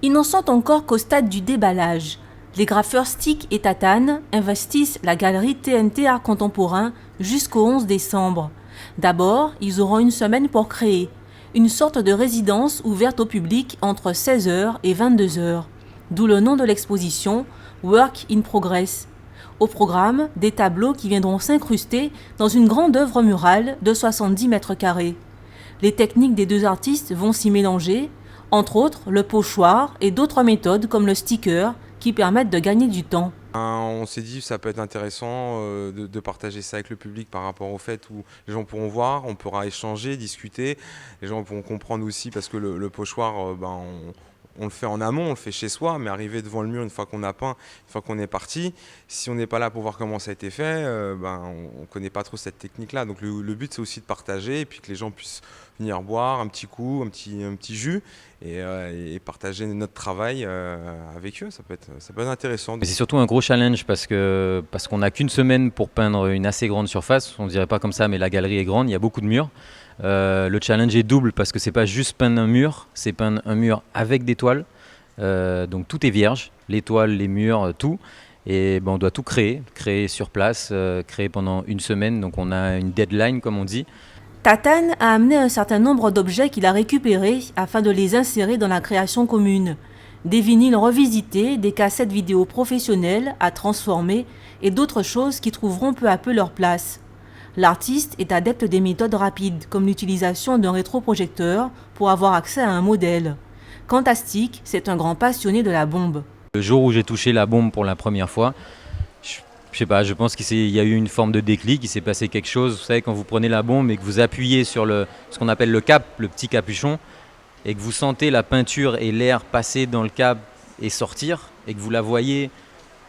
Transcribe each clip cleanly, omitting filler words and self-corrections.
Ils n'en sont encore qu'au stade du déballage. Les graffeurs Stick et Tatane investissent la galerie TNT Art Contemporain jusqu'au 11 décembre. D'abord, ils auront une semaine pour créer, une sorte de résidence ouverte au public entre 16h et 22h, d'où le nom de l'exposition Work in Progress. Au programme, des tableaux qui viendront s'incruster dans une grande œuvre murale de 70 mètres carrés. Les techniques des deux artistes vont s'y mélanger, entre autres le pochoir et d'autres méthodes comme le sticker qui permettent de gagner du temps. On s'est dit que ça peut être intéressant de partager ça avec le public par rapport au fait où les gens pourront voir, on pourra échanger, discuter, les gens pourront comprendre aussi parce que le pochoir, on le fait en amont, on le fait chez soi, mais arriver devant le mur une fois qu'on a peint, une fois qu'on est parti, si on n'est pas là pour voir comment ça a été fait, on ne connaît pas trop cette technique-là. Donc le but c'est aussi de partager et puis que les gens puissent venir boire un petit coup, un petit jus et partager notre travail avec eux. Ça peut être intéressant. C'est surtout un gros challenge parce qu'on n'a qu'une semaine pour peindre une assez grande surface. On ne dirait pas comme ça, mais la galerie est grande, il y a beaucoup de murs. Le challenge est double parce que c'est pas juste peindre un mur, c'est peindre un mur avec des toiles. Donc tout est vierge, les toiles, les murs, tout. Et on doit tout créer sur place, créer pendant une semaine. Donc on a une deadline comme on dit. Tatane a amené un certain nombre d'objets qu'il a récupérés afin de les insérer dans la création commune. Des vinyles revisités, des cassettes vidéo professionnelles à transformer et d'autres choses qui trouveront peu à peu leur place. L'artiste est adepte des méthodes rapides, comme l'utilisation d'un rétroprojecteur pour avoir accès à un modèle. Quant à Stick, c'est un grand passionné de la bombe. Le jour où j'ai touché la bombe pour la première fois, je sais pas, je pense qu'il y a eu une forme de déclic, il s'est passé quelque chose. Vous savez, quand vous prenez la bombe et que vous appuyez sur ce qu'on appelle le cap, le petit capuchon, et que vous sentez la peinture et l'air passer dans le cap et sortir, et que vous la voyez,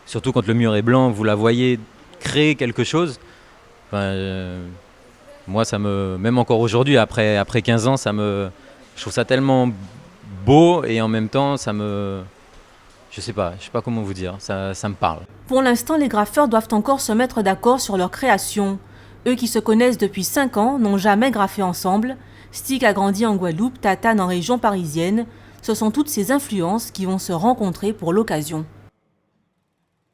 surtout quand le mur est blanc, vous la voyez créer quelque chose. Moi, même encore aujourd'hui, après 15 ans, je trouve ça tellement beau et en même temps, je sais pas comment vous dire, ça me parle. Pour l'instant, les graffeurs doivent encore se mettre d'accord sur leur création. Eux qui se connaissent depuis 5 ans n'ont jamais graffé ensemble. Stick a grandi en Guadeloupe, Tatane en région parisienne. Ce sont toutes ces influences qui vont se rencontrer pour l'occasion.